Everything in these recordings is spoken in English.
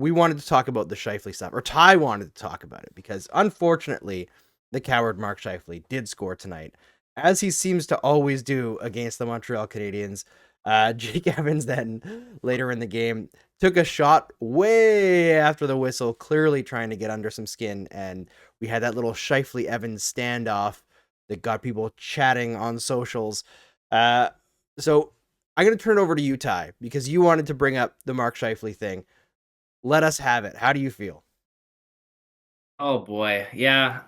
we wanted to talk about the Scheifele stuff, or Ty wanted to talk about it, because unfortunately, the coward Mark Scheifele did score tonight, as he seems to always do against the Montreal Canadiens. Jake Evans then later in the game took a shot way after the whistle, clearly trying to get under some skin, and we had that little Scheifele Evans standoff that got people chatting on socials. So I'm going to turn it over to you, Ty, because you wanted to bring up the Mark Scheifele thing. Let us have it. How do you feel? Oh boy, yeah.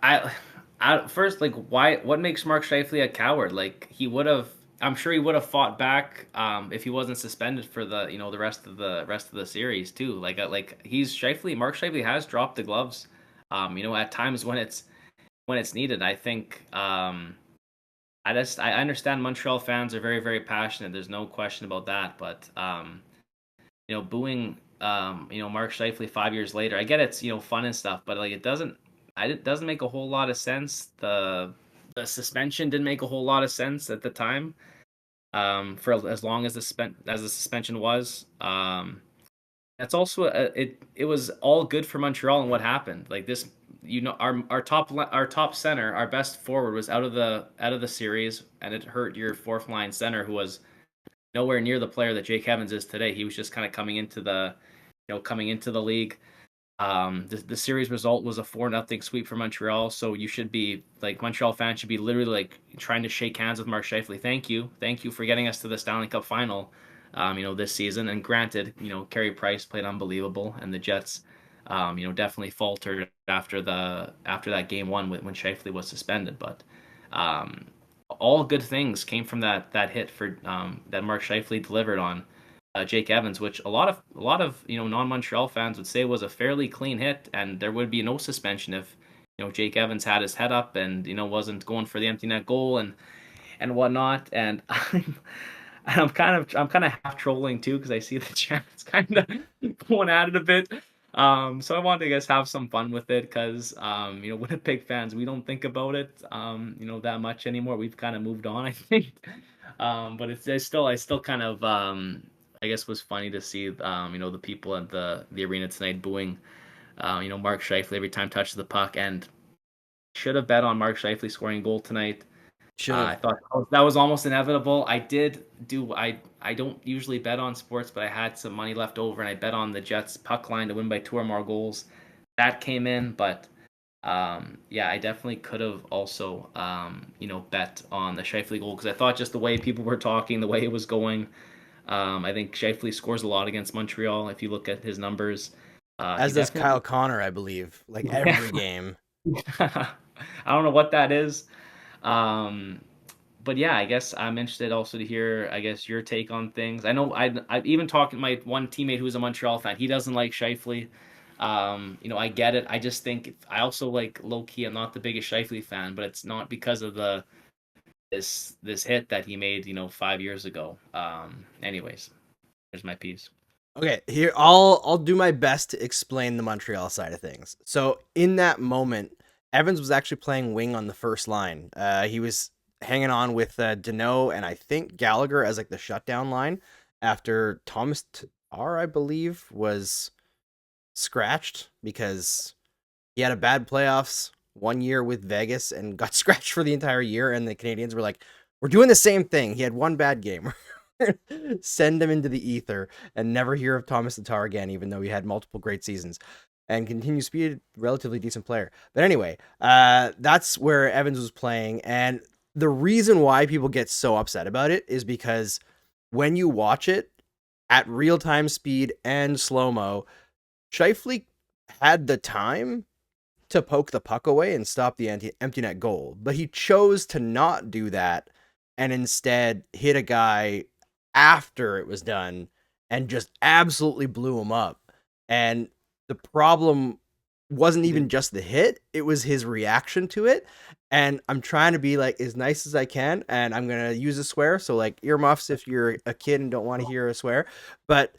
I first like why? What makes Mark Scheifele a coward? Like he would have. I'm sure he would have fought back if he wasn't suspended for the rest of the series too. Like he's Scheifele. Mark Scheifele has dropped the gloves. At times when it's needed. I think I understand Montreal fans are very very passionate. There's no question about that. But booing Mark Scheifele 5 years later. I get it's fun and stuff, but like it doesn't make a whole lot of sense. The suspension didn't make a whole lot of sense at the time. For as long as the suspension was. That's also it was all good for Montreal and what happened. Like this, our top center, our best forward was out of the series, and it hurt your fourth line center who was nowhere near the player that Jake Evans is today. He was just kind of coming into the league. The series result was a 4-0 sweep for Montreal. So you should be like Montreal fans should be literally like trying to shake hands with Mark Scheifele. Thank you for getting us to the Stanley Cup final. This season. And granted, Carey Price played unbelievable, and the Jets, definitely faltered after that game one when Scheifele was suspended. But all good things came from that hit for that Mark Scheifele delivered on Jake Evans, which a lot of non-Montreal fans would say was a fairly clean hit, and there would be no suspension if Jake Evans had his head up and wasn't going for the empty net goal and whatnot. And I'm kind of half trolling too because I see the chat's kind of going at it a bit. So I wanted to guess have some fun with it because Winnipeg fans, we don't think about it that much anymore. We've kind of moved on, I think. But I still kind of I guess was funny to see the people at the arena tonight booing Mark Scheifele every time touches the puck, and should have bet on Mark Scheifele scoring a goal tonight. Should I have. thought that was almost inevitable. I don't usually bet on sports, but I had some money left over, and I bet on the Jets puck line to win by 2 or more goals. That came in, but yeah, I definitely could have also bet on the Scheifele goal because I thought just the way people were talking, the way it was going. I think Scheifele scores a lot against Montreal. If you look at his numbers, he As does definitely Kyle Connor, I believe, like yeah. every game. I don't know what that is. Um, but yeah, I guess I'm interested also to hear, I guess, your take on things. I know I've even talked to my one teammate who's a Montreal fan. He doesn't like Scheifele. I get it. I just think I also like low key. I'm not the biggest Scheifele fan, but it's not because of this hit that he made, 5 years ago. Anyways, here's my piece. Okay, here I'll do my best to explain the Montreal side of things. So in that moment, Evans was actually playing wing on the first line. He was hanging on with Deneau and I think Gallagher as like the shutdown line after Thomas Tatar, I believe, was scratched because he had a bad playoffs 1 year with Vegas and got scratched for the entire year. And the Canadians were like, "We're doing the same thing. He had one bad game. Send him into the ether and never hear of Thomas Tatar again, even though he had multiple great seasons and continues to be a relatively decent player." But anyway, that's where Evans was playing. And the reason why people get so upset about it is because when you watch it at real time speed and slow mo, Shifley had the time to poke the puck away and stop the empty net goal, but he chose to not do that and instead hit a guy after it was done and just absolutely blew him up. And the problem wasn't even just the hit, it was his reaction to it. And I'm trying to be like as nice as I can, and I'm gonna use a swear, so like earmuffs if you're a kid and don't want to hear a swear. But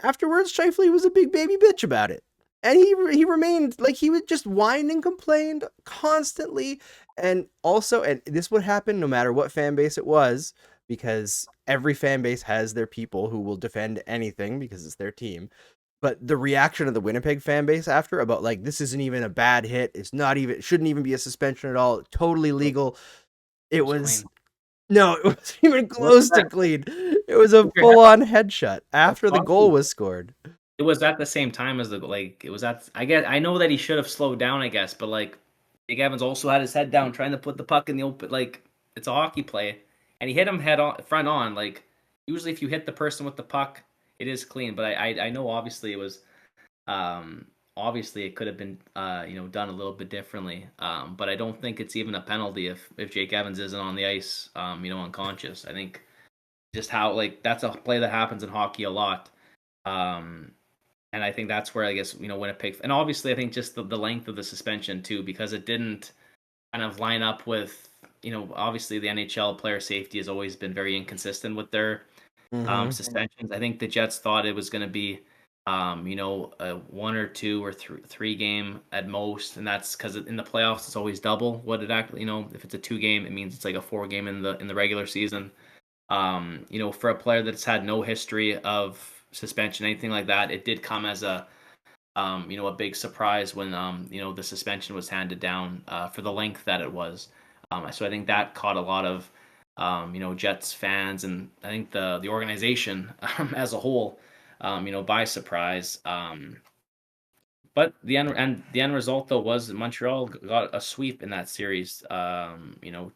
afterwards, Shifley was a big baby bitch about it. And he remained like he would just whine and complained constantly. And also, and this would happen no matter what fan base it was, because every fan base has their people who will defend anything because it's their team. But the reaction of the Winnipeg fan base after about like this isn't even a bad hit. It's not even it shouldn't even be a suspension at all. Totally legal. It It was was clean. no, it wasn't even What was close to that? clean. It was a If your head full-on headshot was after the goal hockey. was scored. It was at the same time as the like it was at I guess I know that he should have slowed down, I guess, but like Jake Evans also had his head down trying to put the puck in the open like it's a hockey play. And he hit him head on front on. Like usually if you hit the person with the puck, it is clean. But I know obviously it was obviously it could have been done a little bit differently. But I don't think it's even a penalty if Jake Evans isn't on the ice unconscious. I think just how like that's a play that happens in hockey a lot. Um and I think that's where I guess Winnipeg, and obviously I think just the length of the suspension too, because it didn't kind of line up with obviously the NHL player safety has always been very inconsistent with their suspensions. I think the Jets thought it was going to be a 1 or 2 or 3 game at most, and that's because in the playoffs it's always double what it actually if it's a 2 game it means it's like a 4 game in the regular season. For a player that's had no history of suspension, anything like that, it did come as a big surprise when the suspension was handed down for the length that it was. So I think that caught a lot of Jets fans and I think the organization as a whole, by surprise. But the end result though was Montreal got a sweep in that series,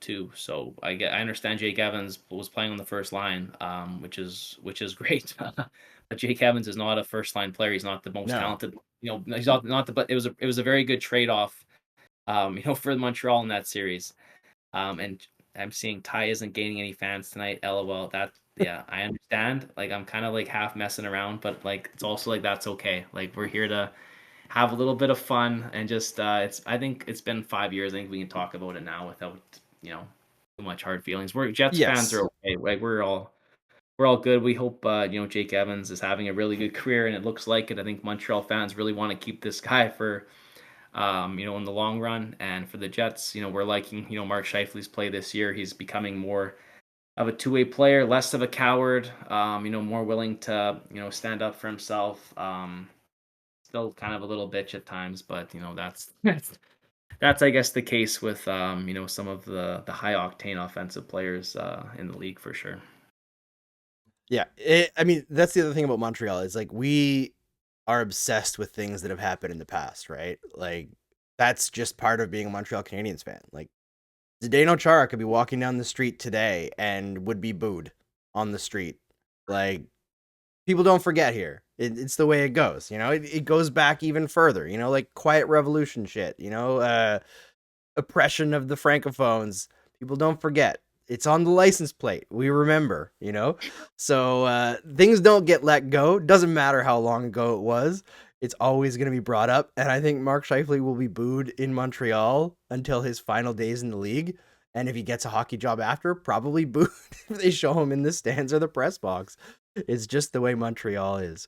too. So I understand Jake Evans was playing on the first line, which is great. But Jake Evans is not a first line player. He's not the most No. talented. He's not the. But it was a very good trade off, for Montreal in that series. And I'm seeing Ty isn't gaining any fans tonight. LOL. That yeah, I understand. Like I'm kind of like half messing around, but like it's also like that's okay. Like we're here to have a little bit of fun and just I think it's been 5 years. I think we can talk about it now without too much hard feelings. We're Jets fans are Yes. okay. Like we're all good. We hope Jake Evans is having a really good career and it looks like it. I think Montreal fans really want to keep this guy for in the long run. And for the Jets, we're liking Mark Scheifele's play this year. He's becoming more of a two-way player, less of a coward, more willing to stand up for himself. Still kind of a little bitch at times, but that's I guess the case with some of the high octane offensive players in the league for sure. Yeah. I mean, that's the other thing about Montreal is like we are obsessed with things that have happened in the past, right? Like that's just part of being a Montreal Canadiens fan. Like Zdeno Chara could be walking down the street today and would be booed on the street. Like people don't forget here. It's the way it goes. It goes back even further. Like Quiet Revolution shit. Oppression of the francophones. People don't forget. It's on the license plate. We remember. So things don't get let go. Doesn't matter how long ago it was. It's always going to be brought up. And I think Mark Scheifele will be booed in Montreal until his final days in the league. And if he gets a hockey job after, probably booed if they show him in the stands or the press box. It's just the way Montreal is.